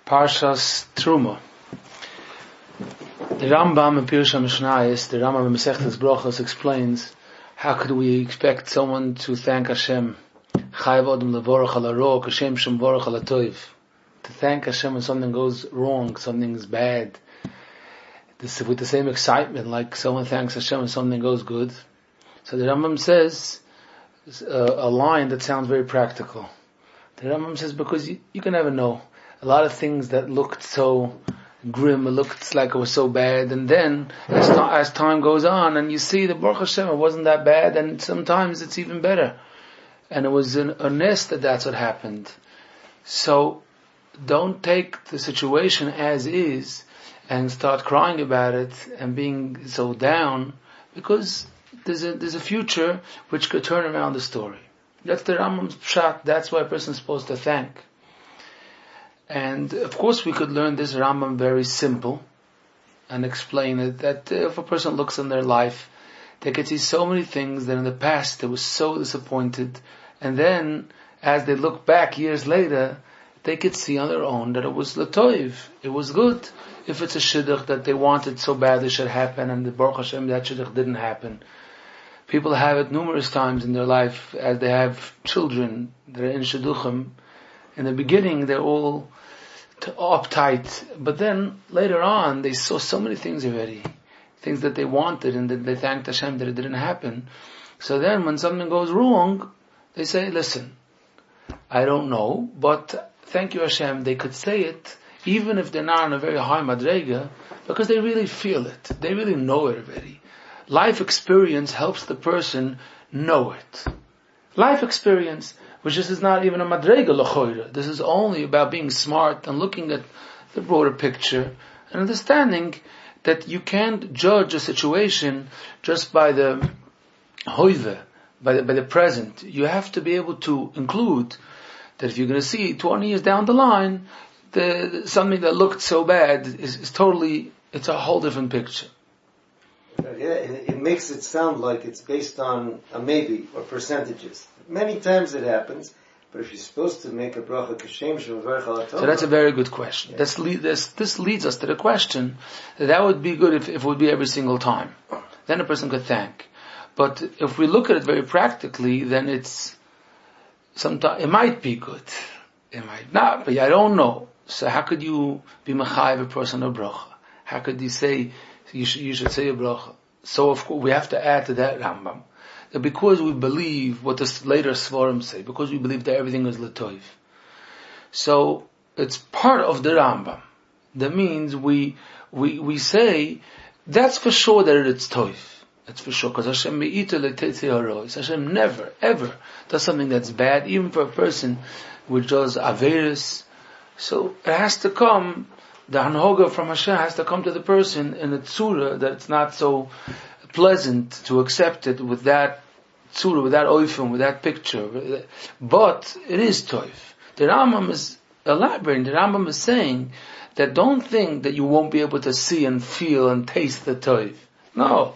Parshas Truma. The Rambam in Pirush HaMishnayos, the Rambam in Masechtas Brachos explains how could we expect someone to thank Hashem? Chayav Adam levorach al haro, kashem shem vorach al hatoiv. To thank Hashem when something goes wrong, something is bad. This with the same excitement, like someone thanks Hashem when something goes good. So the Rambam says a line that sounds very practical. The Rambam says because you can never know. A lot of things that looked so grim, it looked like it was so bad, and then as time goes on, and you see the Baruch Hashem, it wasn't that bad, and sometimes it's even better. And it was a nest that's what happened. So don't take the situation as is and start crying about it and being so down, because there's a future which could turn around the story. That's the Rambam's pshat. That's why a person is supposed to thank. And of course we could learn this Rambam very simple and explain it, that if a person looks in their life, they could see so many things that in the past they were so disappointed, and then as they look back years later, they could see on their own that it was latoiv, it was good. If it's a shidduch that they wanted so badly should happen, and the Baruch Hashem that shidduch didn't happen. People have it numerous times in their life as they have children that are in shidduchim. In the beginning they're all uptight, but then later on they saw so many things already, things that they wanted, and that they thanked Hashem that it didn't happen. So then when something goes wrong, they say, listen, I don't know, but thank you Hashem. They could say it even if they're not on a very high madrega, because they really feel it, they really know it already. Life experience helps the person know it. Life experience, which this is not even a madrega l'choira. This is only about being smart and looking at the broader picture and understanding that you can't judge a situation just by the hoive, by the present. You have to be able to include that if you're going to see 20 years down the line, something that looked so bad is totally, it's a whole different picture. Yeah, it makes it sound like it's based on a maybe or percentages. Many times it happens, but if you're supposed to make a bracha kashem shemavarech al hatov, so that's a very good question. Yeah. This leads us to the question that would be good if it would be every single time. Then a person could thank. But if we look at it very practically, then it might be good. It might not, but I don't know. So how could you be mechayev a person a bracha? How could you say you should say a bracha? So of course we have to add to that Rambam that because we believe what the later Svarim say, because we believe that everything is latoiv, so it's part of the Rambam. That means we say that's for sure that it's toiv. That's for sure, because Hashem me'ita letetzi harois. Hashem never ever does something that's bad, even for a person which does averis. So it has to come. The hanhoga from Hashem has to come to the person in a tzura that it's not so pleasant to accept it with that tzura, with that oifim, with that picture. But it is toif. The Rambam is elaborating. The Rambam is saying that don't think that you won't be able to see and feel and taste the toif. No.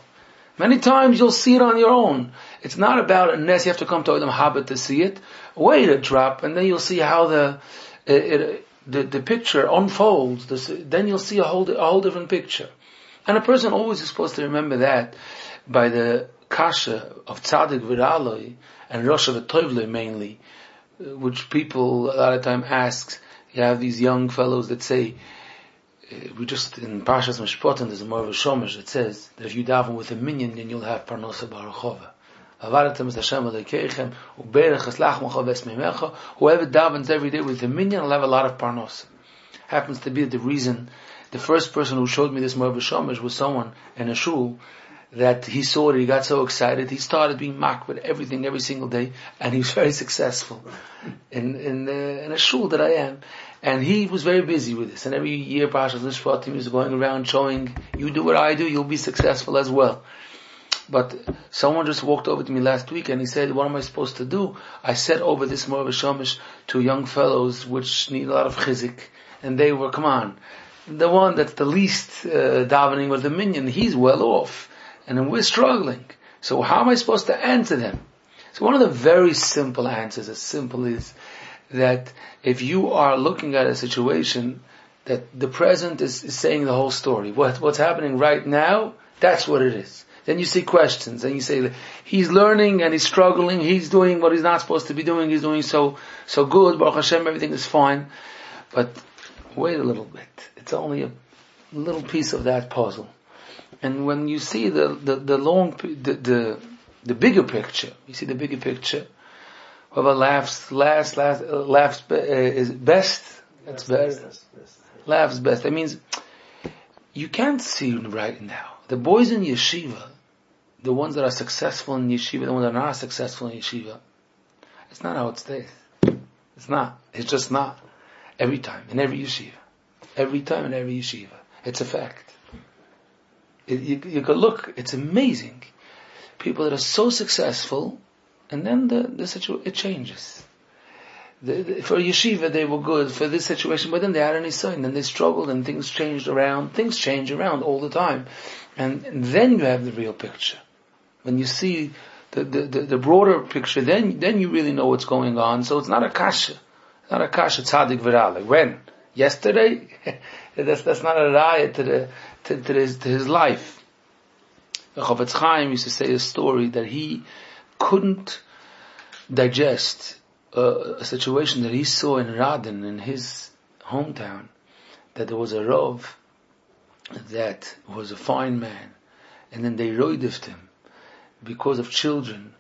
Many times you'll see it on your own. It's not about unless you have to come to Olam Haba to see it. Wait a drop, and then you'll see how the picture unfolds. Then you'll see a whole different picture. And a person always is supposed to remember that by the kasha of tzaddik v'raloi and rosh v'tovloi mainly, which people a lot of time ask. You have these young fellows that say, we just in Parshas Mishpatim there's a more of a shomish that says that if you daven with a minyan, then you'll have parnosa barachova. Whoever davens every day with a minyan will have a lot of parnosa. Happens to be the reason. The first person who showed me this Merv Shomish was someone in a shul that he saw it, he got so excited, he started being mocked with everything every single day, and he was very successful in a shul that I am. And he was very busy with this. And every year, Parshas Mishpatim is going around showing, you do what I do, you'll be successful as well. But someone just walked over to me last week and he said, what am I supposed to do? I said over this Merv Shomish to young fellows which need a lot of chizik, and they were, come on, the one that's the least davening with the minyan, he's well off, and then we're struggling. So how am I supposed to answer them? So one of the very simple answers, as simple as that, if you are looking at a situation That the present is saying the whole story. What's happening right now, that's what it is. Then you see questions, and you say, he's learning and he's struggling, he's doing what he's not supposed to be doing, he's doing so good, Baruch Hashem, everything is fine. But wait a little bit. It's only a little piece of that puzzle. And when you see the bigger picture, you see the bigger picture, whoever laughs is best, that's better. Laughs best. That means you can't see right now. The boys in yeshiva, the ones that are successful in yeshiva, the ones that are not successful in yeshiva, it's not how it stays. It's not. It's just not. Every time, in every yeshiva. Every time in every yeshiva. It's a fact. You could look, it's amazing. People that are so successful, and then the situation, it changes. For yeshiva, they were good for this situation, but then they had any sign, and they struggled, and things changed around. Things change around all the time, and then you have the real picture. When you see the broader picture, then you really know what's going on. So it's not a kasha, tzaddik v'ralik. When yesterday, that's not a raya to his life. The Chofetz Chaim used to say a story that he couldn't digest a situation that he saw in Radin, in his hometown, that there was a Rav that was a fine man, and then they roidifed him because of children,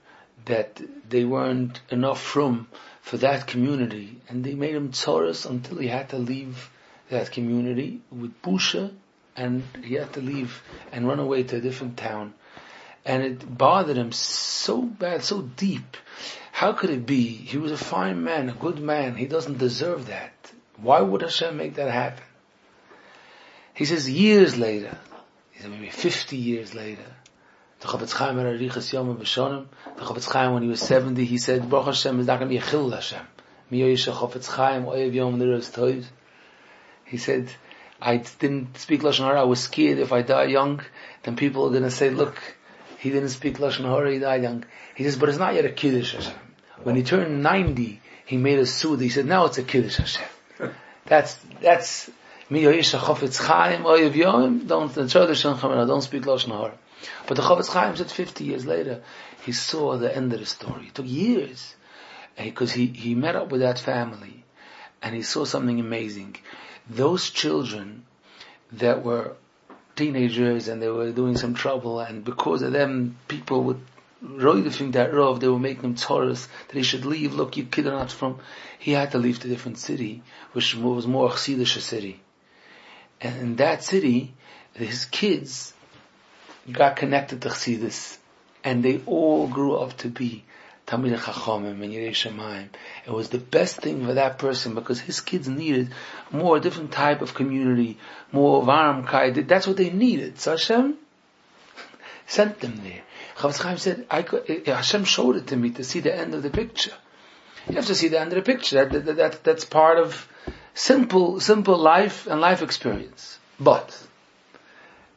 that they weren't enough room for that community, and they made him tzoros until he had to leave that community with busha, and he had to leave and run away to a different town. And it bothered him so bad, so deep. How could it be? He was a fine man, a good man. He doesn't deserve that. Why would Hashem make that happen? He says years later, he said maybe 50 years later, the Chofetz Chaim had a Riches Yom B'Shonim. The Chofetz Chaim, when he was 70, he said, Baruch Hashem, is not going to be a Chil Hashem. Mi Yoyisha Chofetz Chaim, Oyev Yom Niros Toiv. He said, I didn't speak Lashon Hara. I was scared if I die young, then people are going to say, look, he didn't speak Lashon Hara, he died young. He says, but it's not yet a Kiddush Hashem. When he turned 90, he made a Suda. He said, now it's a Kiddush Hashem. That's Mi Yoyisha Chofetz Chaim, Oyev Yom, don't speak Lashon Hara. But the Chofetz Chaim said 50 years later, he saw the end of the story. It took years. Because he met up with that family, and he saw something amazing. Those children that were teenagers and they were doing some trouble, and because of them, people would roidifing that Rav, they were making him tzoros that he should leave. Look, you kid are not from. He had to leave to a different city, which was more a Chassidish city. And in that city, his kids got connected to Chassidus, and they all grew up to be Talmidei Chachamim and Yirei Shamayim. It was the best thing for that person because his kids needed more different type of community, more Varamkai. That's what they needed. So Hashem sent them there. Chofetz Chaim said, Hashem showed it to me to see the end of the picture. You have to see the end of the picture. That's part of simple life and life experience. But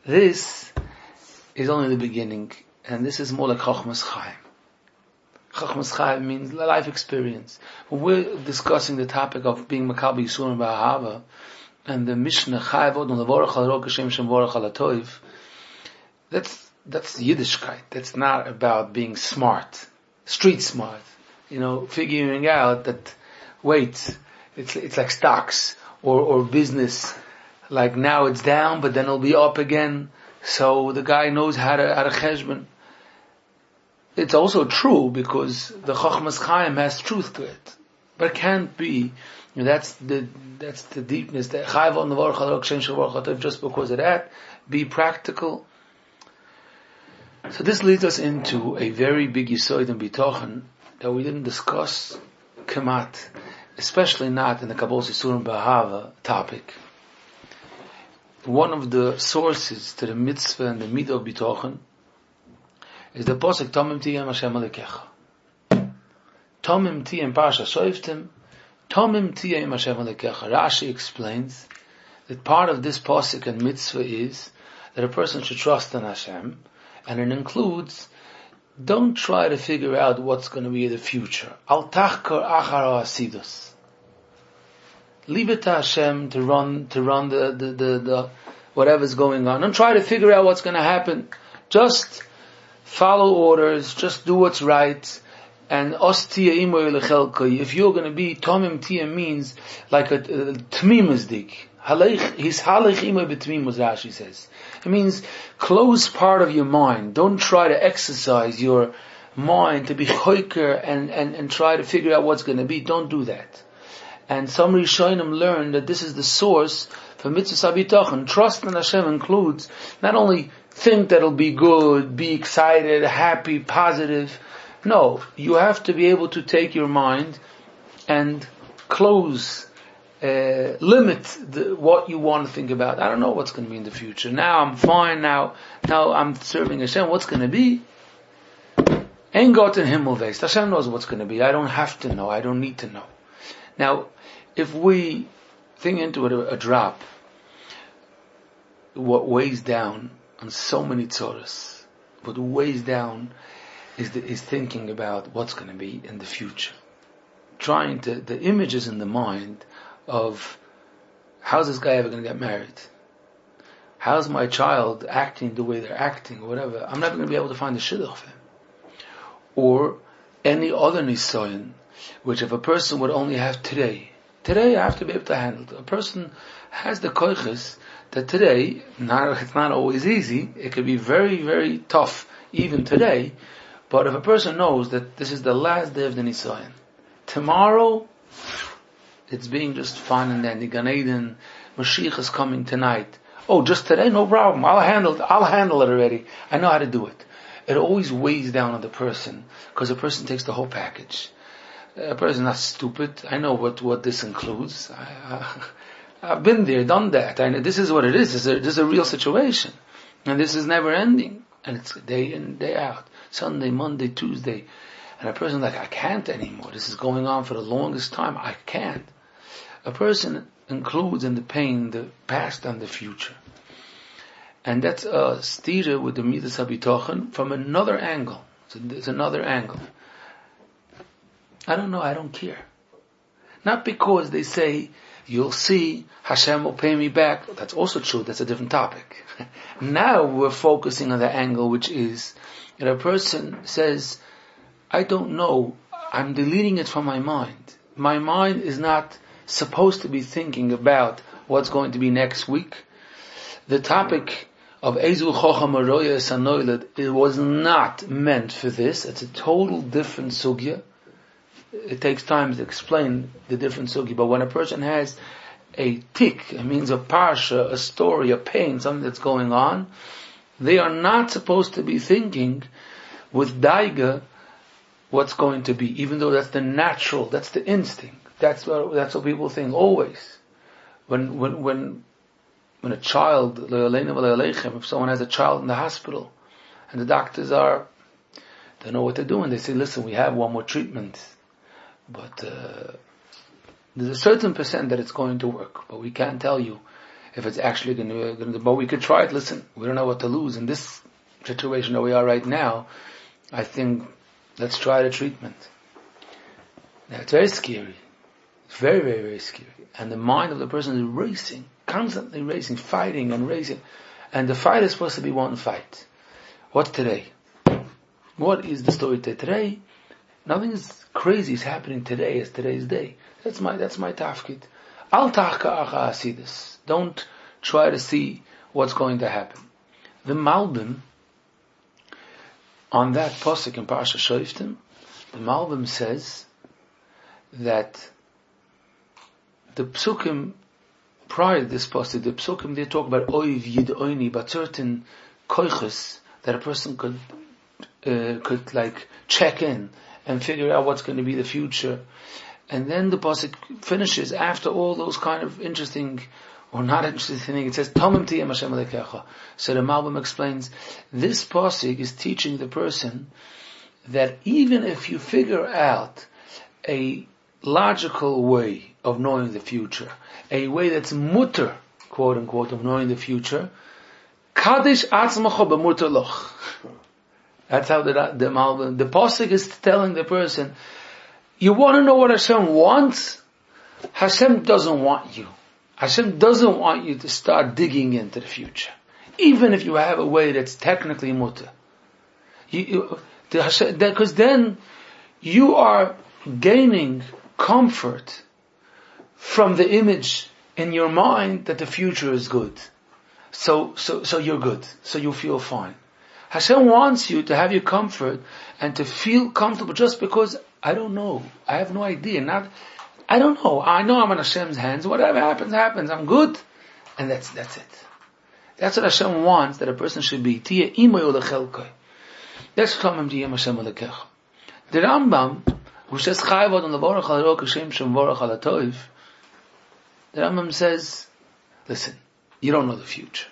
this is only the beginning, and this is more like Chochmas Chaim. Chochmas Chaim means life experience. When we're discussing the topic of being Makal Yisurim B'Ahava, and the Mishnah Chayav Odom Levorach Al Rok Hashem Shem Vorach Al Toiv, that's Yiddishkeit. That's not about being smart, street smart. Figuring out that, wait, it's like stocks or business. Like now it's down, but then it'll be up again. So the guy knows how to cheshbon. It's also true because the Chochmas Chaim has truth to it, but it can't be. That's the deepness. That Chayav on the Vorach Al Rok Hashem Shem Vorach Al Toiv. Just because of that, be practical. So this leads us into a very big Yesod and Bitochen that we didn't discuss Kemat, especially not in the Kabbalas Yisurim B'Ahava topic. One of the sources to the mitzvah and the midah of Bitochen is the posuk Tomim Tiyem Hashem Alekecha. Tomim Tiyem Parsha Shoiftim, Tomim Tiyem Hashem Alekecha. Rashi explains that part of this posuk and mitzvah is that a person should trust in Hashem, and it includes, don't try to figure out what's going to be in the future. Al tachkor achar ha'asidus. Leave it to Hashem to run the whatever's going on. Don't try to figure out what's going to happen. Just follow orders. Just do what's right. And ostia imoy lechelkai. If you're going to be tomim tia means like a tmimusdik. He's halech imoy betmimus. Rashi says it means close part of your mind. Don't try to exercise your mind to be choiker and try to figure out what's going to be. Don't do that. And some Rishonim learned that this is the source for mitzvah sabitachon. Trust in Hashem includes not only think that it'll be good, be excited, happy, positive. No, you have to be able to take your mind and close, limit what you want to think about. I don't know what's going to be in the future. Now I'm fine. Now I'm serving Hashem. What's going to be? Ain't got in Himmel Veist. Hashem knows what's going to be. I don't have to know. I don't need to know. Now, if we think into it a drop, what weighs down on so many tzoros, what weighs down is thinking about what's going to be in the future. Trying to, the images in the mind of how's this guy ever going to get married? How's my child acting the way they're acting or whatever? I'm never going to be able to find a shidduch for him. Or any other nisayon, which if a person would only have today I have to be able to handle it. A person has the koiches that today, it's not always easy, it could be very, very tough even today, but if a person knows that this is the last day of the nisayon, tomorrow, it's being just fine and dandy, Gan Eden, Mashiach is coming tonight. Oh, just today? No problem. I'll handle it already. I know how to do it. It always weighs down on the person, because the person takes the whole package. A person is not stupid. I know what this includes. I've been there, done that. I know this is what it is. This is a real situation. And this is never ending. And it's day in, day out. Sunday, Monday, Tuesday. And a person like, I can't anymore. This is going on for the longest time. I can't. A person includes in the pain the past and the future. And that's a stira with the midas habitochen from another angle. It's another angle. I don't know, I don't care. Not because they say, you'll see, Hashem will pay me back. That's also true, that's a different topic. Now we're focusing on the angle which is, that a person says, I don't know, I'm deleting it from my mind. My mind is not supposed to be thinking about what's going to be next week. The topic of Ezu Chocham Aroya Sanoilad, it was not meant for this. It's a total different sugya. It takes time to explain the different sugya, but when a person has a tik, it means a parsha, a story, a pain, something that's going on, they are not supposed to be thinking with daiga what's going to be, even though that's the natural, that's the instinct. That's what people think always. When a child, if someone has a child in the hospital, and the doctors they know what they're doing, they say, listen, we have one more treatment, but there's a certain percent that it's going to work, but we can't tell you if it's actually going to, but we could try it. Listen, we don't know what to lose in this situation that we are right now. I think, let's try the treatment. Now, it's very scary. It's very, very, very scary. And the mind of the person is racing, constantly racing, fighting and racing. And the fight is supposed to be one fight. What's today? What is the story today? Nothing is crazy is happening today as today's day. That's my tafkid. Al tahka acha asidus. Don't try to see what's going to happen. The Malbim, on that pasuk in Parashat Shoftim, the Malbim says that the psukim prior to this pasuk, the psukim, they talk about oiv yid'oini, but certain koiches that a person could like check in and figure out what's going to be the future. And then the pasuk finishes after all those kind of interesting or not interesting things. It says Tomim tiyem Hashem Elokecha. So the Malbim explains this pasuk is teaching the person that even if you figure out a logical way of knowing the future, a way that's mutter, quote unquote, of knowing the future, Kaddish atzmacha b'mutter loch. That's how the pasuk is telling the person, you want to know what Hashem wants? Hashem doesn't want you. Hashem doesn't want you to start digging into the future. Even if you have a way that's technically mutter. Because then you are gaining comfort from the image in your mind that the future is good. So you're good. So you feel fine. Hashem wants you to have your comfort and to feel comfortable just because, I don't know. I have no idea. I don't know. I know I'm in Hashem's hands. Whatever happens, happens. I'm good. And that's it. That's what Hashem wants, that a person should be. That's Shamim Tiyem Hashem Alekecha. The Rambam, who says, Chayvod on Levorach Al Hashem Shem Vorach Al Toiv, the Rambam says, listen, you don't know the future.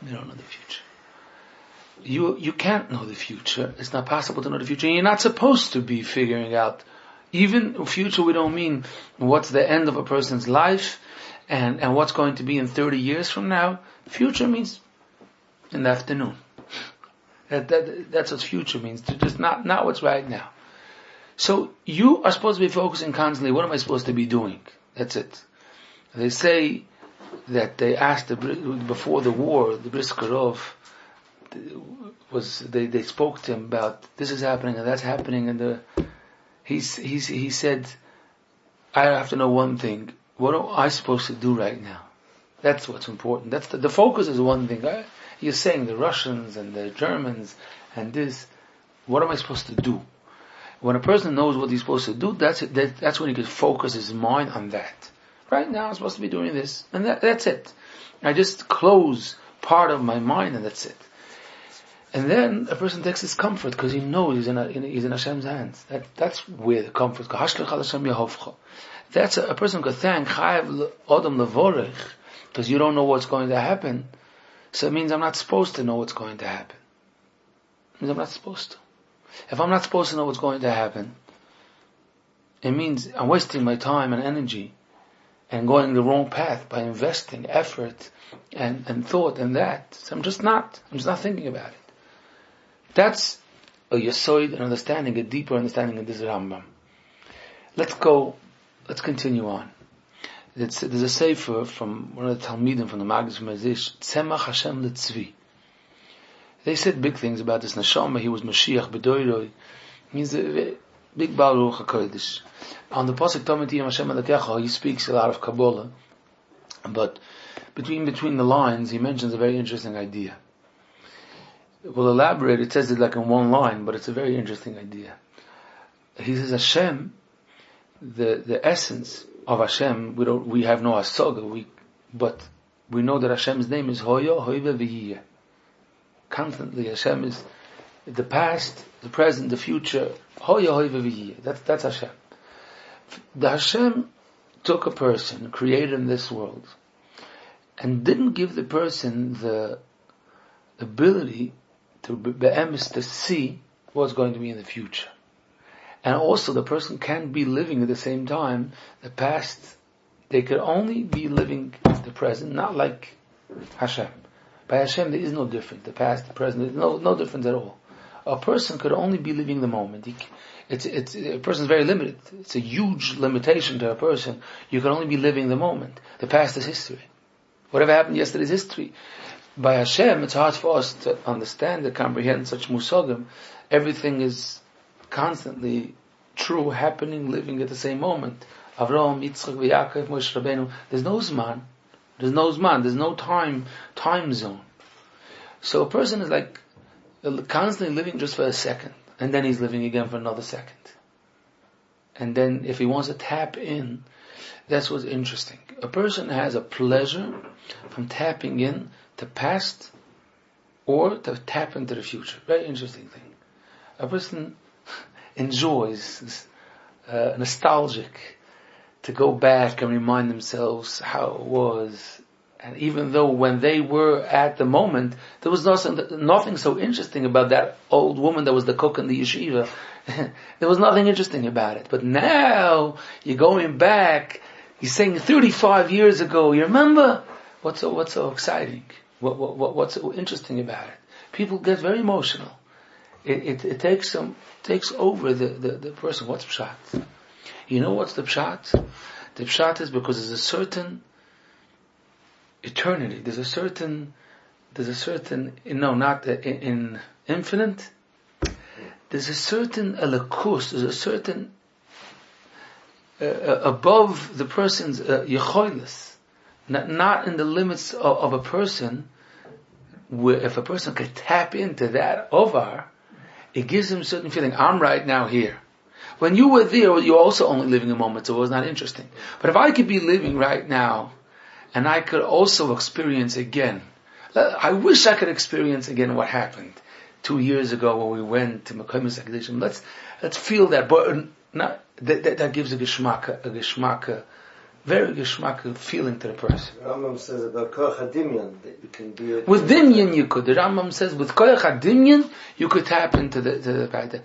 You don't know the future. You can't know the future. It's not possible to know the future. And you're not supposed to be figuring out. Even future, we don't mean what's the end of a person's life and what's going to be in 30 years from now. Future means in the afternoon. That's what future means. Just not what's right now. So you are supposed to be focusing constantly, what am I supposed to be doing? That's it. They say that they asked before the war, the Briskerov, they spoke to him about this is happening and that's happening, and he said, I have to know one thing. What am I supposed to do right now? That's what's important. That's the focus is one thing. You're saying the Russians and the Germans and this. What am I supposed to do? When a person knows what he's supposed to do, that's when he can focus his mind on that. Right now I'm supposed to be doing this, and that's it. I just close part of my mind, and that's it. And then a person takes his comfort because he knows he's in Hashem's hands. That's where the comfort goes. That's a person could thank Chayav Odom Levorech because you don't know what's going to happen. So it means I'm not supposed to know what's going to happen. It means I'm not supposed to. If I'm not supposed to know what's going to happen, it means I'm wasting my time and energy and going the wrong path by investing effort and thought in that. So I'm just not thinking about it. That's a yasoid, an understanding, a deeper understanding of this Rambam. Let's continue on. There's a sefer from one of the Talmidim from the Maggid Mazish, Tzemach Hashem Letzvi. They said big things about this Neshama. He was Mashiach B'doiroi. He's a big Baal Ruach HaKodesh. On the Pasuk Tomei Tiyem Hashem Alekecha, he speaks a lot of Kabbalah, but between the lines, he mentions a very interesting idea. We'll elaborate. It says it like in one line, but it's a very interesting idea. He says Hashem, the essence of Hashem, we have no hasaga, but we know that Hashem's name is Hoyo, Hoive V'yiyeh. Constantly, Hashem is the past, the present, the future. Hoyo, Hoive V'yiyeh. That's Hashem. The Hashem took a person, created in this world, and didn't give the person the ability to see what's going to be in the future. And also the person can't be living at the same time the past. They could only be living the present, not like Hashem. By Hashem there is no difference. The past, the present, there's no difference at all. A person could only be living the moment. A person is very limited. It's a huge limitation to a person. You can only be living the moment. The past is history. Whatever happened yesterday is history. By Hashem, it's hard for us to understand, to comprehend such musagim. Everything is constantly true, happening, living at the same moment. Avraham, Yitzchak, Yaakov, Moshe Rabbeinu. There's no zman. There's no time zone. So a person is like constantly living just for a second, and then he's living again for another second. And then if he wants to tap in, that's what's interesting. A person has a pleasure from tapping in to past or to tap into the future. Very interesting thing. A person enjoys nostalgic to go back and remind themselves how it was. And even though when they were at the moment, there was nothing so interesting about that old woman that was the cook in the yeshiva. There was nothing interesting about it. But now, you're going back, you're saying 35 years ago, you remember? What's so exciting? What's so interesting about it? People get very emotional. It takes over the person. What's pshat? You know what's the pshat? The pshat is because there's a certain eternity. There's a certain, not in infinite. There's a certain elikus. There's a certain above the person's yechoilus, not in the limits of a person. Where if a person could tap into that ovar, it gives him a certain feeling. I'm right now here. When you were there, you were also only living a moment, so it was not interesting. But if I could be living right now, and I could also experience again, I wish I could experience again what happened 2 years ago when we went to Mekomis HaKadoshim. Let's feel that, but that gives a geschmacka, very geschmacka feeling to the person. Rambam says about koach hadimyan that you can be with dimyan you could. The Rambam says with koach hadimyan you could tap into the fact,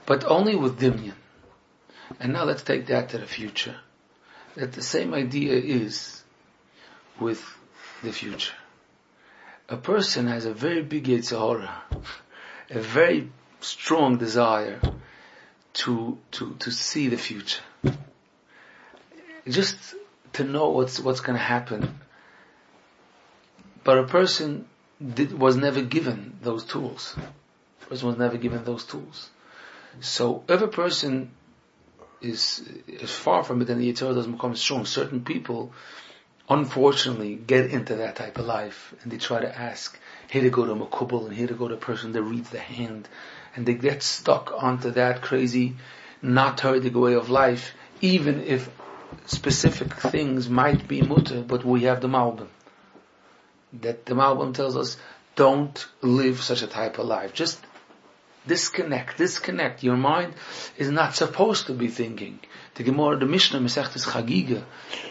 but only with dimyan. And now let's take that to the future. That the same idea is with the future. A person has a very big Yetzer Hara, a very strong desire to see the future. Just to know what's going to happen. But a person was never given those tools. So if a person is far from it, then the Yetzer Hara doesn't become strong. Certain people, unfortunately, get into that type of life, and they try to ask, here to go to a makubal, and here to go to a person that reads the hand, and they get stuck onto that crazy, not Torah way of life, even if specific things might be mutter, but we have the Malbim. That the Malbim tells us, don't live such a type of life. Just disconnect. Your mind is not supposed to be thinking. The Gemara, the Mishnah, Masechtas Chagiga,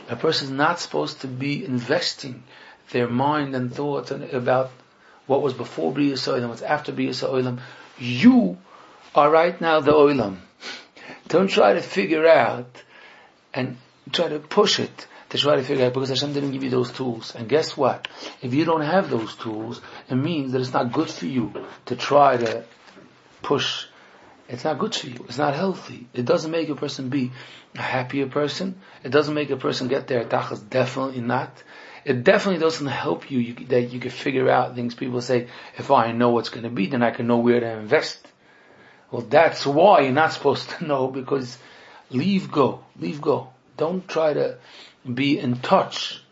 a person is not supposed to be investing their mind and thoughts about what was before B'riyas Olam, what's after B'riyas Olam. You are right now the Olam. Don't try to figure out and try to push it to try to figure out, because Hashem didn't give you those tools. And guess what? If you don't have those tools, it means that it's not good for you to try to push. It's not good for you. It's not healthy. It doesn't make a person be a happier person. It doesn't make a person get there. Tachas, definitely not. It definitely doesn't help you that you can figure out things. People say, if I know what's going to be, then I can know where to invest. Well, that's why you're not supposed to know, because leave go. Don't try to be in touch.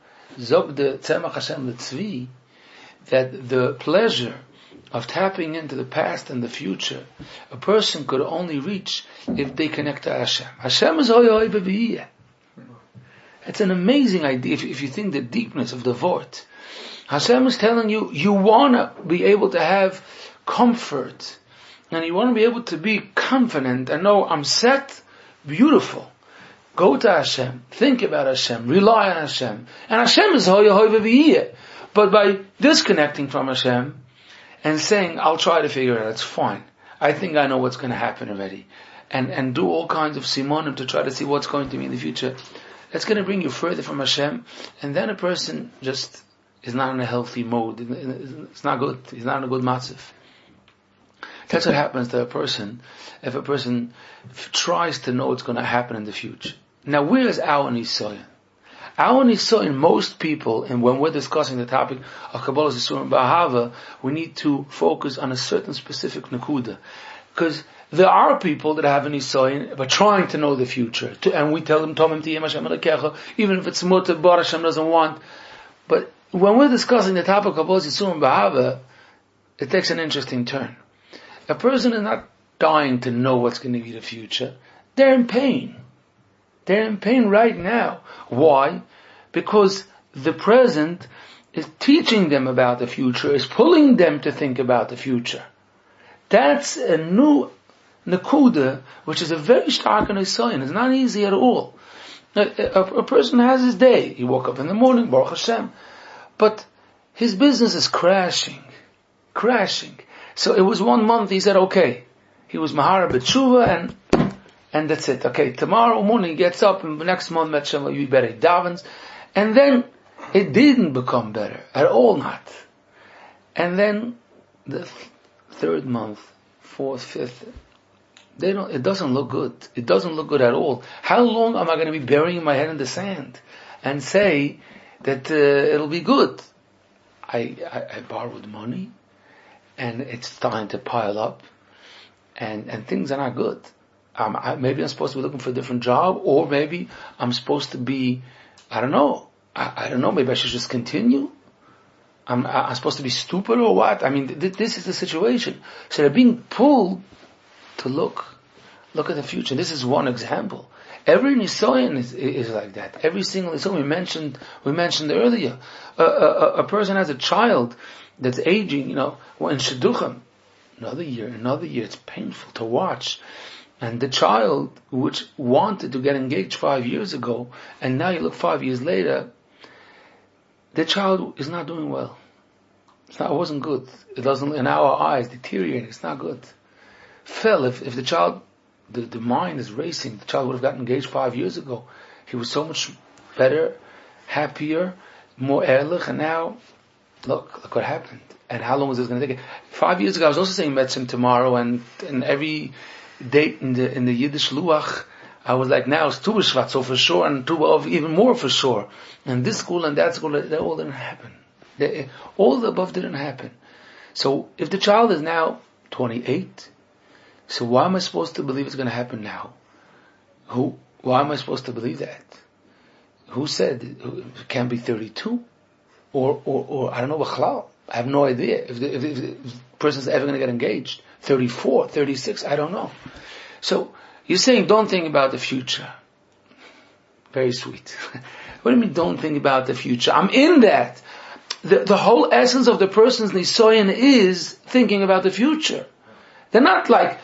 Zog the Tzemach Hashem the Tzvi, that the pleasure of tapping into the past and the future, a person could only reach if they connect to Hashem. Hashem is hoy hoy b'viyeh. It's an amazing idea if you think the deepness of the Vort. Hashem is telling you, you want to be able to have comfort, and you want to be able to be confident and know I'm set, beautiful. Go to Hashem, think about Hashem, rely on Hashem. And Hashem is hoy hoy b'viyeh. But by disconnecting from Hashem and saying, I'll try to figure it out, it's fine. I think I know what's going to happen already. And do all kinds of simonim to try to see what's going to be in the future. That's going to bring you further from Hashem. And then a person just is not in a healthy mode. It's not good. He's not in a good matzav. That's what happens to a person if a person tries to know what's going to happen in the future. Now, where is our nisayon? Our nisayon, most people, and when we're discussing the topic of Kabbalah Yisur and Bahava, we need to focus on a certain specific nakuda. Because there are people that have a nisayon, but trying to know the future. And we tell them, Tomim tiyem Hashem alekecha, even if it's mutter, but Hashem doesn't want. But when we're discussing the topic of Kabbalah Yisur and Bahava, it takes an interesting turn. A person is not dying to know what's going to be the future. They're in pain. They're in pain right now. Why? Because the present is teaching them about the future, is pulling them to think about the future. That's a new nakuda, which is a very stark nisayon. It's not easy at all. A person has his day. He woke up in the morning, Baruch Hashem. But his business is crashing. So it was 1 month, he said, okay. He was Mahara B'tshuva and that's it. Okay, tomorrow morning he gets up and the next month Hashem will be better. He davens. And then it didn't become better. At all not. And then the third month, fourth, fifth, It doesn't look good. It doesn't look good at all. How long am I going to be burying my head in the sand and say that it'll be good? I borrowed money, and it's starting to pile up, and things are not good. Maybe I'm supposed to be looking for a different job, or maybe I'm supposed to be, I don't know. I don't know. Maybe I should just continue. I'm supposed to be stupid or what? I mean, this is the situation. So they're being pulled to look at the future. This is one example. Every Nisoyan is like that. Every single Nisoyan we mentioned earlier. A person has a child that's aging, in Shidduchim. Another year. It's painful to watch. And the child, which wanted to get engaged 5 years ago, and now you look 5 years later, the child is not doing well. It wasn't good. It doesn't, in our eyes, deteriorating. It's not good. If the child, the mind is racing, the child would have gotten engaged 5 years ago. He was so much better, happier, more ehrlich, and now, look what happened. And how long is this going to take? 5 years ago, I was also saying Metzim tomorrow, and every date in the Yiddish Luach, I was like, now it's Tu B'Shvat, so for sure, and Tu B'Av even more for sure. And this school and that school, that all didn't happen. All the above didn't happen. So if the child is now 28, so why am I supposed to believe it's going to happen now? Why am I supposed to believe that? Who said it can't be 32? Or I don't know, B'chlal. I have no idea if the person's ever going to get engaged. 34, 36, I don't know. So, you're saying don't think about the future. Very sweet. What do you mean don't think about the future? I'm in that. The whole essence of the person's nisoyan is thinking about the future. They're not like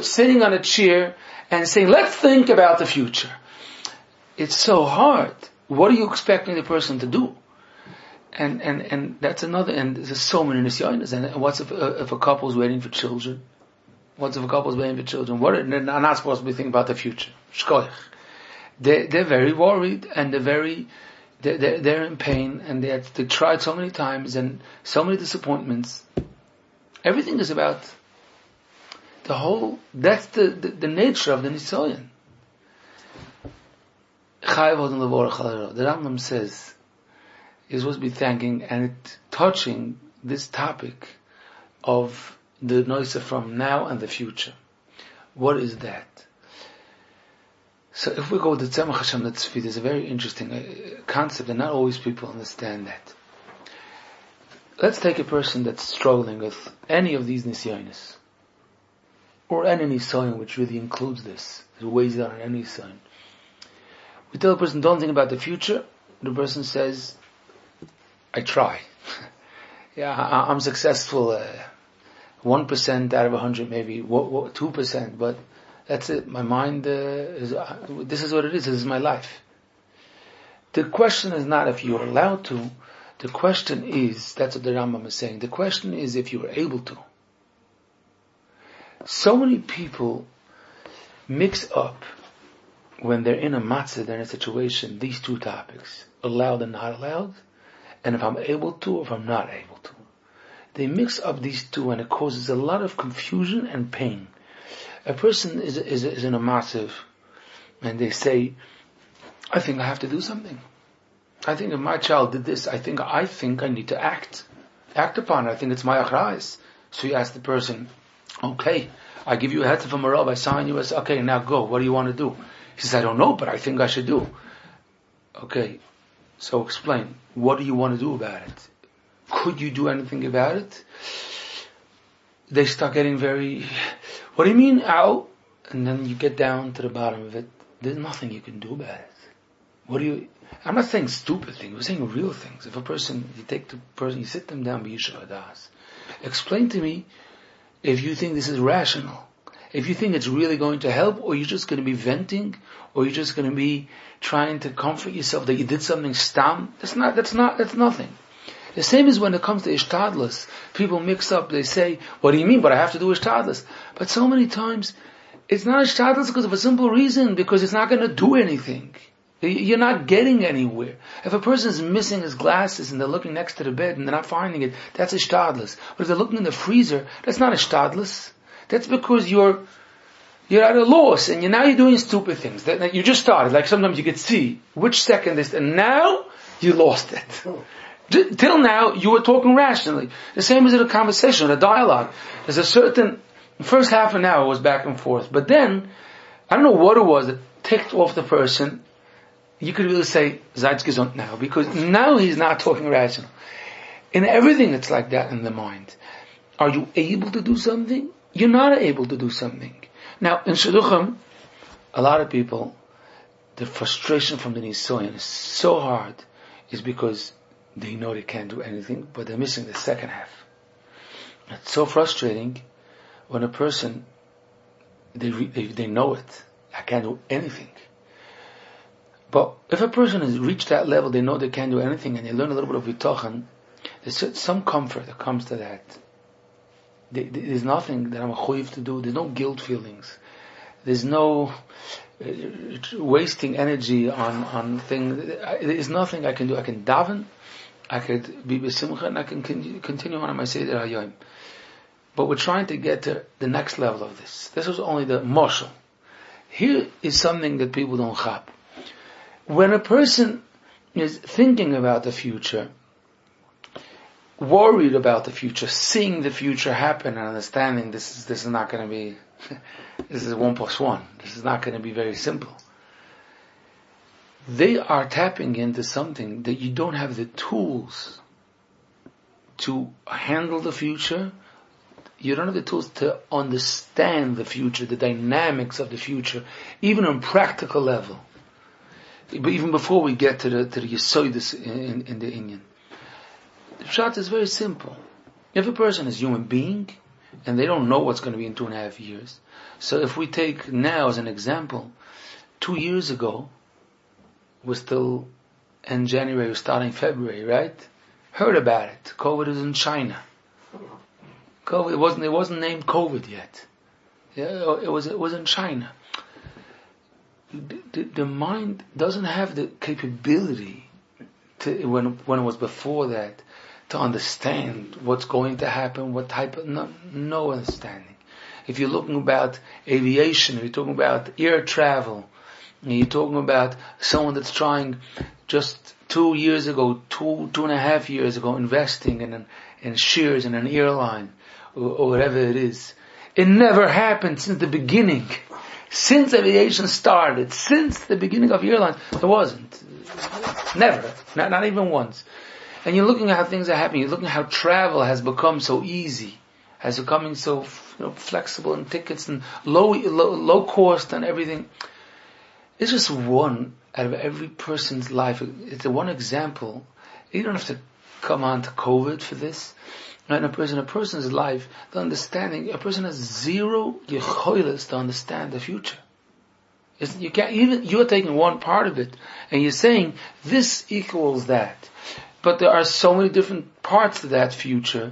sitting on a chair and saying, let's think about the future. It's so hard. What are you expecting the person to do? And that's another, and there's so many nisyonos. And what's if a couple's waiting for children? What's if a couple's waiting for children? They're not supposed to be thinking about the future. Shkoich. They're very worried, and they're in pain, and they tried so many times, and so many disappointments. Everything is about that's the nature of the nisoyan. The Rambam says, you're supposed to be thanking and touching this topic of the noise from now and the future. What is that? So if we go to Tzemach Hashem Netzvi, there's a very interesting concept, and not always people understand that. Let's take a person that's struggling with any of these nisyonis, or any nisoyon which really includes this. It weighs down on any nisoyon. We tell a person, don't think about the future. The person says, I try. I'm successful 1% out of 100, maybe 2%, but that's it. My mind this is what it is. This is my life. The question is not if you're allowed to. The question is, that's what the Rambam is saying. The question is if you are able to. So many people mix up when they're in a matzah, they're in a situation, these two topics, allowed and not allowed, and if I'm able to or if I'm not able to. They mix up these two, and it causes a lot of confusion and pain. A person is in a massive, and they say, I think I have to do something. I think if my child did this, I think I need to act upon it. I think it's my achrais. So you ask the person, okay, I give you a heter from a Rav, I sign you as, okay, now go, what do you want to do? He says, I don't know, but I think I should do. Okay, so explain, what do you want to do about it? Could you do anything about it? They start getting very, what do you mean, ow? And then you get down to the bottom of it. There's nothing you can do about it. I'm not saying stupid things, we're saying real things. If you sit them down, explain to me if you think this is rational. If you think it's really going to help, or you're just going to be venting, or you're just going to be trying to comfort yourself that you did something stam. That's nothing. The same as when it comes to ishtadlus. People mix up, they say, what do you mean, but I have to do ishtadlus? But so many times, it's not ishtadlus because of a simple reason, because it's not going to do anything. You're not getting anywhere. If a person is missing his glasses and they're looking next to the bed and they're not finding it, that's ishtadlus. But if they're looking in the freezer, that's not ishtadlus. That's because you're You're at a loss, and you're doing stupid things. That you just started. Like sometimes you could see which second is, and now you lost it. Till now, you were talking rationally. The same as in a conversation, a dialogue. There's a certain, the first half an hour was back and forth, but then, I don't know what it was that ticked off the person. You could really say, Seid's gesund now, because now he's not talking rational. In everything it's like that in the mind. Are you able to do something? You're not able to do something. Now, in Shidduchim, a lot of people, the frustration from the Nisoyan is so hard, is because they know they can't do anything, but they're missing the second half. It's so frustrating when a person, they know it, I can't do anything. But if a person has reached that level, they know they can't do anything, and they learn a little bit of Vitochen, there's some comfort that comes to that. There's nothing that I'm a choiv to do. There's no guilt feelings. There's no wasting energy on things. There's nothing I can do. I can daven, I could be b'simcha, and I can continue on my Seder HaYom. But we're trying to get to the next level of this. This was only the moshel. Here is something that people don't chap. When a person is thinking about the future, worried about the future, seeing the future happen and understanding this is not going to be, this is 1 + 1. This is not going to be very simple. They are tapping into something that you don't have the tools to handle the future. You don't have the tools to understand the future, the dynamics of the future, even on practical level. But even before we get to the Yesodis in the Inyan. The pshat is very simple. If a person is a human being, and they don't know what's going to be in 2.5 years, so if we take now as an example, 2 years ago, we're still in January, we're starting February, right? Heard about it. COVID is in China. COVID, it wasn't named COVID yet. Yeah, it was in China. The mind doesn't have the capability to, when it was before that, to understand what's going to happen, what type of, no understanding. If you're looking about aviation, if you're talking about air travel, and you're talking about someone that's trying just 2 years ago, 2.5 years ago, investing in shares in an airline, or whatever it is. It never happened since the beginning. Since aviation started, since the beginning of airlines, there wasn't. Never. Not even once. And you're looking at how things are happening. You're looking at how travel has become so easy, has become so flexible, and tickets and low cost and everything. It's just one out of every person's life. It's one example. You don't have to come on to COVID for this. In a person's life, the understanding, a person has zero yecholos to understand the future. You can't even, you're taking one part of it, and you're saying, this equals that. But there are so many different parts to that future,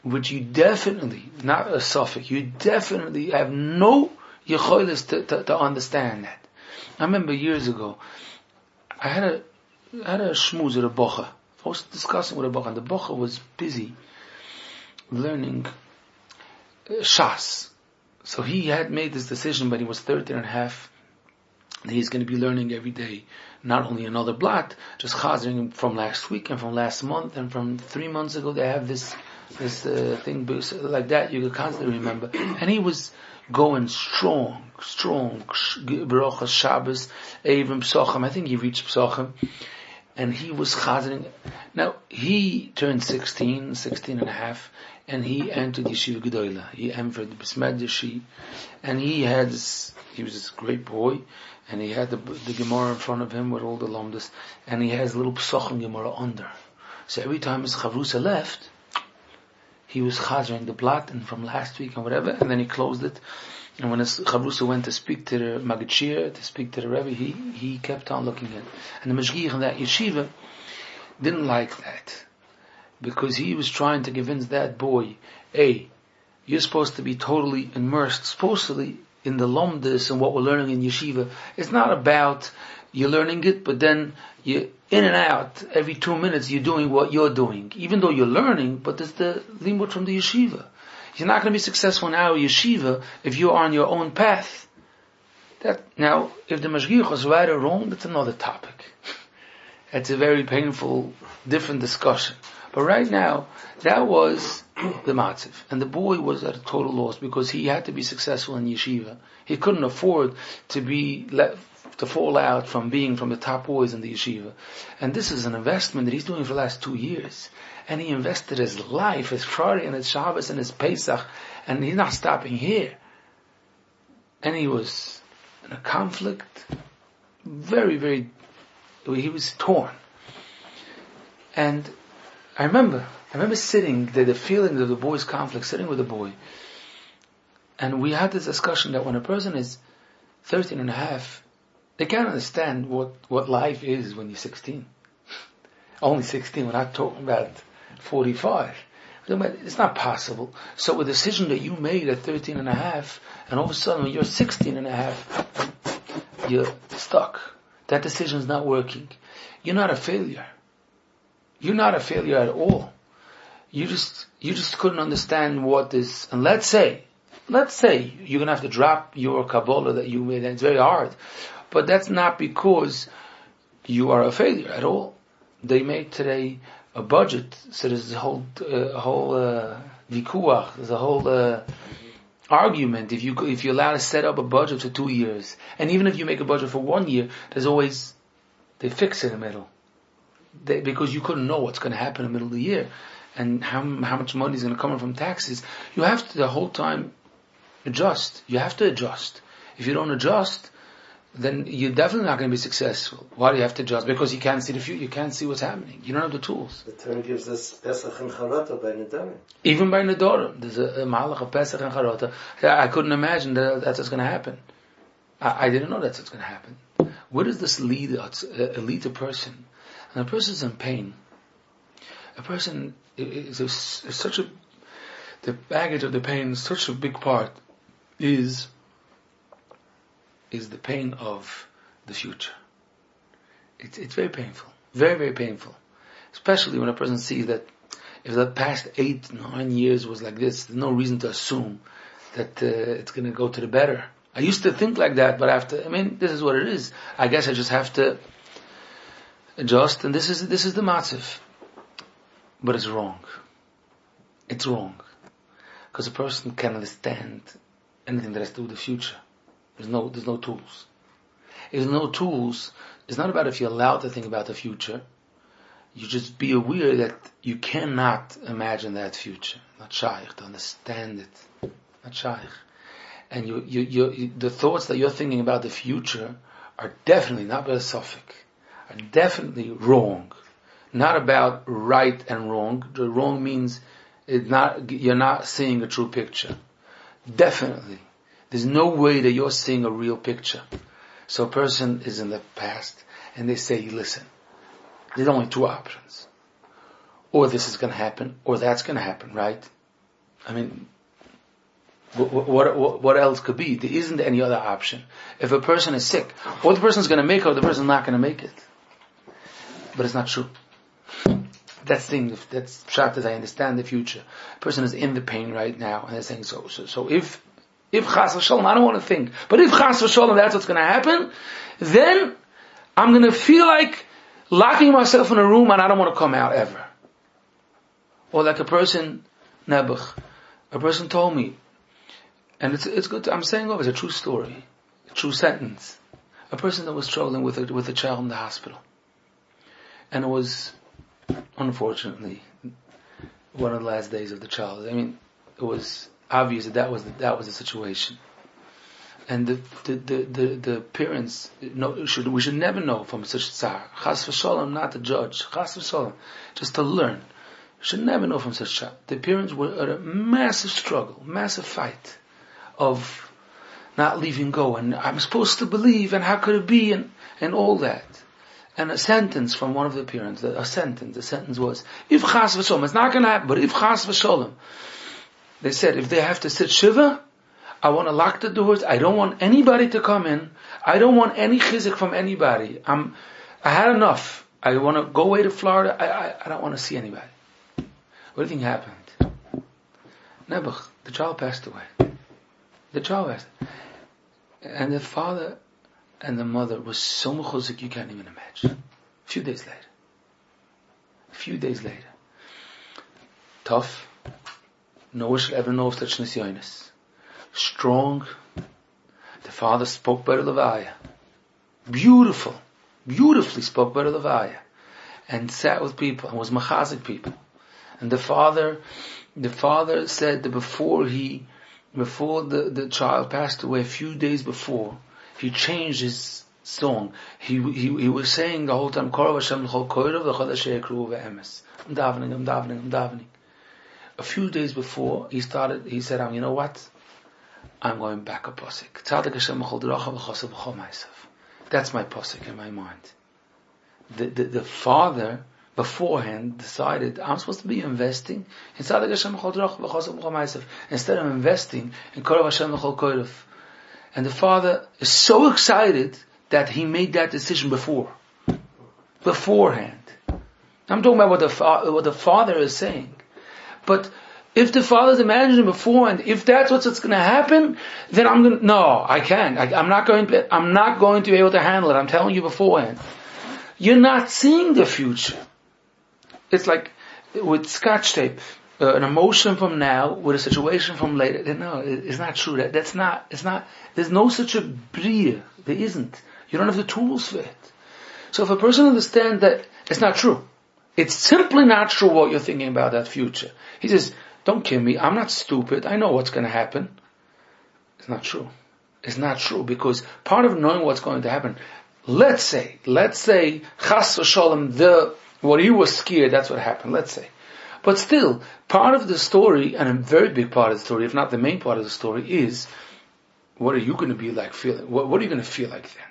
which you definitely, not a suffix, you definitely have no yecholos to understand that. I remember years ago, I had a shmooze at a bocha. I was discussing with a bocha, and the bocha was busy learning Shas. So he had made this decision, but he was 13 and a half, that he's going to be learning every day, not only another blot, just chazering from last week and from last month and from 3 months ago. They have this thing like that you could constantly remember. And he was going strong, Baruch Shabbos, Avim Psochim. I think he reached Psochim. And he was chazering. Now, he turned 16 and a half, and he entered Yeshiva Gedola. He entered the Besmedrashi, and he was this great boy, and he had the Gemara in front of him with all the Lomdas, and he has a little Psochim Gemara under. So every time his Chavrusa left, he was chazering the blot, and from last week and whatever, and then he closed it. And when his Chavrusa went to speak to the Magachir, to speak to the Rebbe, he kept on looking at it. And the Mashgiach in that yeshiva didn't like that, because he was trying to convince that boy, hey, you're supposed to be totally immersed, supposedly, in the Lomdus and what we're learning in yeshiva. It's not about you're learning it, but then you're in and out. Every 2 minutes you're doing what you're doing. Even though you're learning, but there's the limud from the yeshiva. You're not going to be successful in our yeshiva if you are on your own path. Now, if the mashgiach was right or wrong, that's another topic. It's a very painful, different discussion. But right now, that was the matziv. And the boy was at a total loss because he had to be successful in yeshiva. He couldn't afford to fall out from being from the top boys in the yeshiva. And this is an investment that he's doing for the last 2 years. And he invested his life, his Friday and his Shabbos and his Pesach, and he's not stopping here. And he was in a conflict, he was torn. And I remember sitting, the feeling of the boy's conflict, sitting with the boy. And we had this discussion that when a person is 13 and a half, they can't understand what life is when you're 16. Only 16, we're not talking about 45. It's not possible. So a decision that you made at 13 and a half, and all of a sudden when you're 16 and a half, you're stuck. That decision is not working. You're not a failure. You're not a failure at all. You just couldn't understand what this, and let's say you're gonna have to drop your Kabbalah that you made, and it's very hard. But that's not because you are a failure at all. They made today a budget, so there's a whole vikuach, there's a whole argument. If you're allowed to set up a budget for 2 years, and even if you make a budget for 1 year, they fix it in the middle. Because you couldn't know what's going to happen in the middle of the year, and how much money is going to come in from taxes. You have to the whole time adjust. You have to adjust. If you don't adjust, then you're definitely not going to be successful. Why do you have to adjust? Because you can't see the future. You can't see what's happening. You don't have the tools. The Torah gives us Pesach and Charata by Nedarim. Even by Nedarim, there's a malach of Pesach and Charata. I couldn't imagine that's what's going to happen. I didn't know that's what's going to happen. Where does this lead a person? And a person is in pain. A person is such a, the baggage of the pain, such a big part is the pain of the future. It's very painful. Very, very painful. Especially when a person sees that if the past 8-9 years was like this, there's no reason to assume that it's going to go to the better. I used to think like that, but this is what it is. I guess I just have to adjust, and this is the matziv. But it's wrong. It's wrong. Because a person can understand anything that has to do with the future. There's no tools. If there's no tools, it's not about if you're allowed to think about the future. You just be aware that you cannot imagine that future. Not shaykh to understand it. Not shaykh. And the thoughts that you're thinking about the future are definitely not about suffix, are definitely wrong. Not about right and wrong. The wrong means you're not seeing a true picture. Definitely. There's no way that you're seeing a real picture. So a person is in the past and they say, listen, there's only 2 options. Or this is going to happen, or that's going to happen, right? What else could be? There isn't any other option. If a person is sick, or the person's going to make it, or the person's not going to make it. But it's not true. That's pshat as I understand the future. A person is in the pain right now, and they're saying so if chas v'sholom, I don't want to think, but if chas v'sholom, that's what's going to happen, then I'm going to feel like locking myself in a room and I don't want to come out ever. Or like a person told me, and it's good. I'm saying it's a true story, a true sentence. A person that was struggling with a child in the hospital, and it was unfortunately one of the last days of the child. It was obvious that was the situation, and the parents we should never know from such tzar. Chas v'sholom, not to judge. Chas v'sholom, just to learn. We should never know from such tzar. The parents were at a massive struggle, massive fight of not leaving go, and I'm supposed to believe, and how could it be, and all that. And a sentence from one of the parents, the sentence was, if chas v'sholom, it's not going to happen, but if chas v'sholom, they said, if they have to sit shiva, I want to lock the doors, I don't want anybody to come in, I don't want any chizik from anybody, I had enough, I want to go away to Florida, I don't want to see anybody. What do you think happened? Nebuch, the child passed away. The child passed. And the father and the mother was so mechuzik you can't even imagine. A few days later. Tough. No one should ever know of such nisyonis. Strong. The father spoke by the Levaya. Beautifully spoke by the Levaya. And sat with people and was machazik people. And the father said that before the child passed away, a few days before, he changed his song. He was saying the whole time, Korav Hashem l'chol koirav l'chol asher yekruhu ve'emes. I'm davening. A few days before, he said, you know what? I'm going back a posik. Tzadik Hashem l'chol derachav l'chosav l'chol ma'asav. That's my posik in my mind. The father beforehand decided, I'm supposed to be investing in Tzadik Hashem l'chol derachav l'chosav l'chol ma'asav instead of investing in Korav Hashem l'chol koirav. And the father is so excited that he made that decision beforehand. I'm talking about what the father is saying. But if the father's imagining beforehand, if that's what's going to happen, then I can't. I'm not going to be able to handle it. I'm telling you beforehand. You're not seeing the future. It's like with scotch tape. An emotion from now with a situation from later. No, it's not true. It's not. There's no such a bria. There isn't. You don't have the tools for it. So if a person understands that it's not true, it's simply not true what you're thinking about that future. He says, don't kill me. I'm not stupid. I know what's going to happen. It's not true. It's not true because part of knowing what's going to happen, let's say, chas v'sholem, what he was scared, that's what happened. Let's say. But still, part of the story, and a very big part of the story, if not the main part of the story, is what are you going to be like feeling? What are you going to feel like then?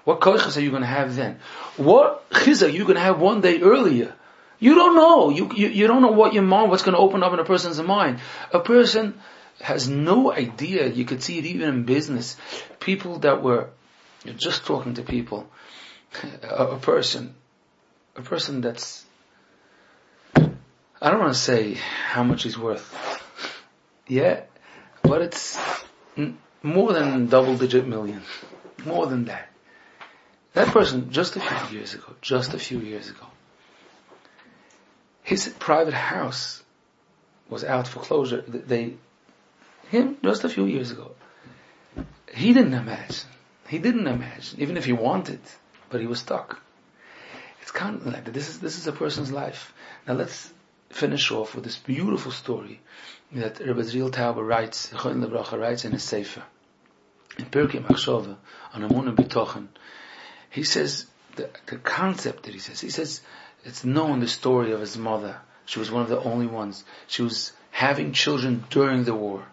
What koiches are you going to have then? What chizah are you going to have one day earlier? You don't know. You don't know what's going to open up in a person's mind. A person has no idea. You could see it even in business. People that you're just talking to people. A person that's, I don't want to say how much he's worth. Yeah, but it's more than double-digit million. More than that. That person, just a few years ago, his private house was out for closure. Just a few years ago. He didn't imagine, even if he wanted, but he was stuck. It's kind of like that. This is a person's life. Now let's finish off with this beautiful story that Rebbe Zriel Tauber writes in his Sefer. In Pirkei Machshava, on Amun and Bitochen, he says, the concept that he says, it's known the story of his mother. She was one of the only ones. She was having children during the war.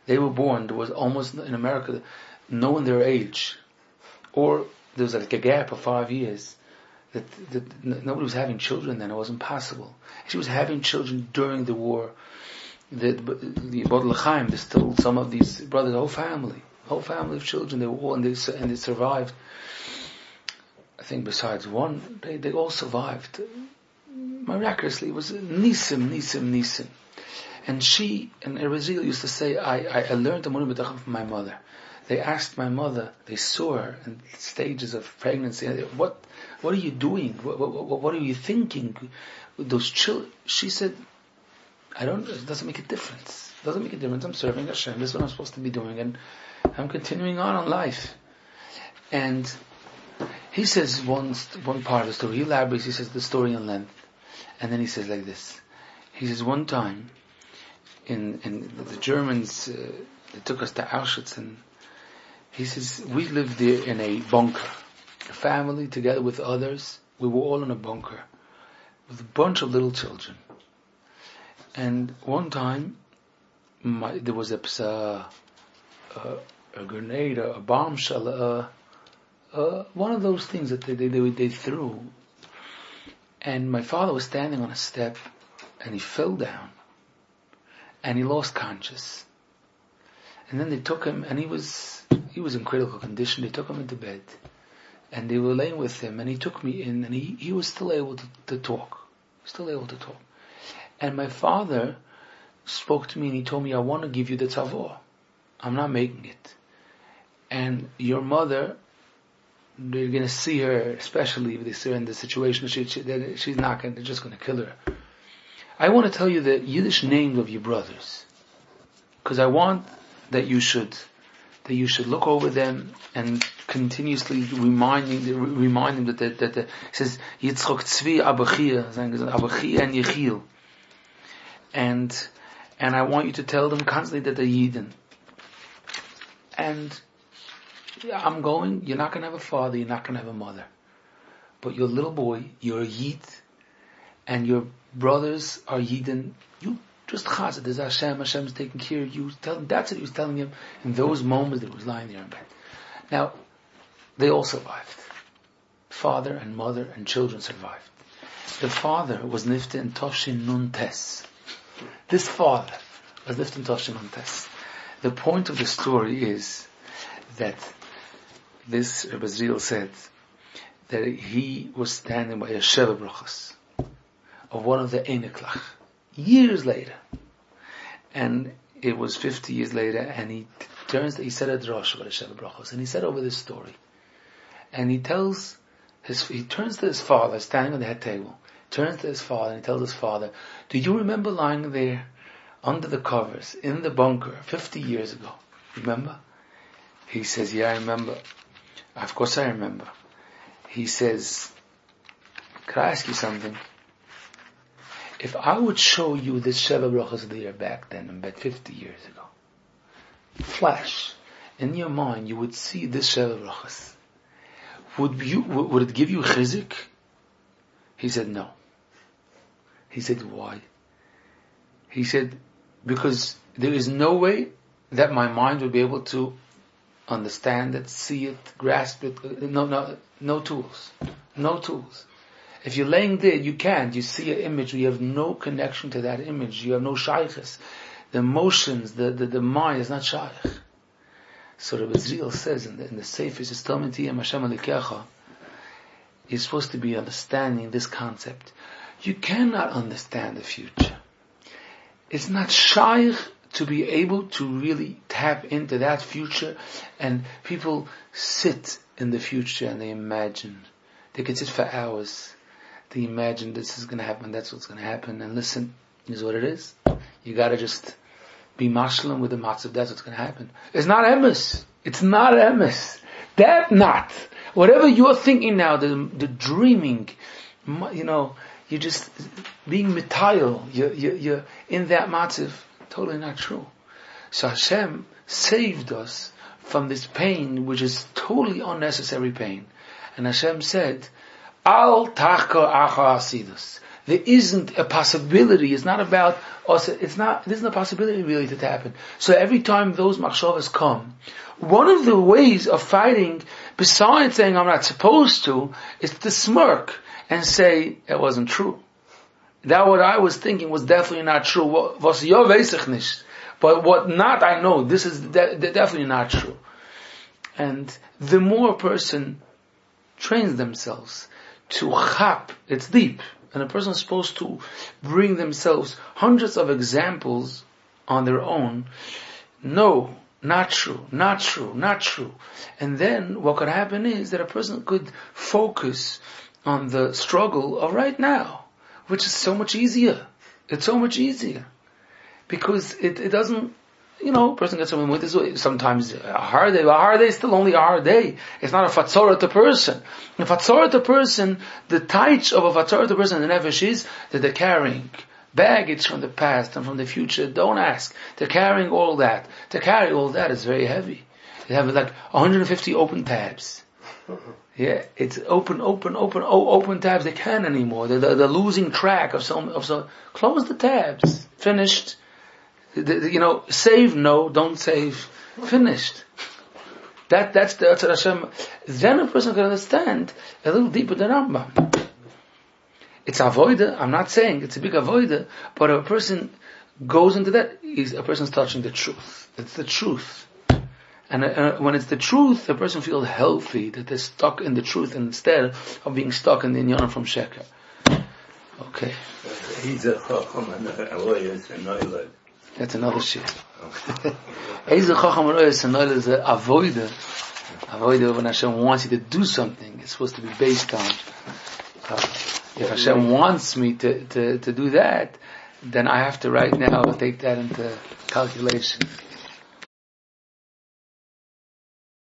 They were born, there was almost, in America, knowing their age. Or there was like a gap of 5 years. That nobody was having children then, it wasn't possible. She was having children during the war. The Bodl Chaim, there's still some of these brothers, whole family of children, they were all, and they survived. I think besides one, they all survived. Miraculously, it was Nisim. And Erzil used to say, I learned the Munah B'tachim from my mother. They asked my mother, they saw her in stages of pregnancy, what are you doing? What are you thinking with those children? She said, it doesn't make a difference. I'm serving Hashem. This is what I'm supposed to be doing. And I'm continuing on in life. And he says one part of the story, he elaborates, he says the story in length. And then he says like this. He says one time, in the Germans, they took us to Auschwitz, and he says, we lived there in a bunker. A family together with others. We were all in a bunker with a bunch of little children. And one time, there was a grenade, a bombshell, one of those things that they threw. And my father was standing on a step, and he fell down, and he lost conscious. And then they took him, and he was in critical condition. They took him into bed, and they were laying with him, and he took me in, and he was still able to talk. And my father spoke to me, and he told me, I want to give you the tzavor. I'm not making it. and your mother, they're going to see her, especially if they see her in the situation, she's not going, they're just going to kill her. I want to tell you the Yiddish names of your brothers, because I want that you should look over them and continuously remind them that it says Yitzchok Tzvi Abachia, Abachia and Yechiel, and I want you to tell them constantly that they're Yidden. And I'm going, you're not going to have a father, you're not going to have a mother. But your little boy, you're a Yid, and your brothers are Yidden. You just chazed, there's Hashem's taking care of you. Tell him, that's what he was telling him in those moments that he was lying there in bed. Now, they all survived. Father and mother and children survived. The father was nifte in Toshin Nun Tes. This father was nifte in Toshin Nun Tes. The point of the story is that this Rebbe Zriel said that he was standing by a Sheva Brachos of one of the Einiklach years later, and it was 50 years later, and he said a drosh about a Sheva Brachos, and he said over this story, and he turns to his father standing on the head table, turns to his father and he tells his father, do you remember lying there under the covers in the bunker 50 years ago? Remember? He says, yeah, I remember. Of course I remember. He says, could I ask you something? If I would show you this Sheva Brachos there back then, about 50 years ago, flash, in your mind you would see this Sheva Brachos. Would it give you chizik? He said, no. He said, why? He said, because there is no way that my mind would be able to understand it, see it, grasp it. No tools. No tools. If you're laying there, you can't. You see an image, you have no connection to that image. You have no shaykhs. The emotions, the mind is not shaykh. So Rebbe Zriel says in the Sefer, says, you're supposed to be understanding this concept. You cannot understand the future. It's not shaykh to be able to really tap into that future, and people sit in the future and they imagine. They can sit for hours. They imagine this is going to happen, that's what's going to happen, and listen, is what it is. You got to just be mashlim with the matzav, that's what's going to happen. It's not emes. It's not emes. That not. Whatever you're thinking now, the dreaming, you're just being mitayel. You're in that matzav. Totally not true. So Hashem saved us from this pain, which is totally unnecessary pain. And Hashem said, Al tachka achar asidus. There isn't a possibility. It's not about us. There isn't a possibility really to happen. So every time those machshavas come, one of the ways of fighting, besides saying I'm not supposed to, is to smirk and say it wasn't true. That what I was thinking was definitely not true. Was ja weiß ich nicht. But what not, I know. This is definitely not true. And the more a person trains themselves to chap, it's deep. And a person is supposed to bring themselves hundreds of examples on their own. No, not true, not true, not true. And then what could happen is that a person could focus on the struggle of right now, which is so much easier. It's so much easier. Because it doesn't, a person gets someone with this, sometimes a hard day is still only a hard day. It's not a fatzorat to person. A fatzorat to person, the taich of a fatzorat to person in the nefesh is that they're carrying baggage from the past and from the future. Don't ask. They're carrying all that. To carry all that is very heavy. They have like 150 open tabs. Yeah, it's open tabs. They can't anymore. They're losing track of some. Close the tabs. Finished. Save, no, don't save. Finished. That's what Hashem. Then a person can understand a little deeper than Rambam. It's avoida. I'm not saying it's a big avoida, but if a person goes into that, a person's touching the truth. It's the truth. And when it's the truth, a person feels healthy, that they're stuck in the truth instead of being stuck in the inyanim from Sheker. Okay. He's a chacham and a lawyer, and that's another shit. Eizu chacham ro'es anoil is a avoider. Avoider when Hashem wants you to do something, it's supposed to be based on. If Hashem wants me to do that, then I have to right now take that into calculation.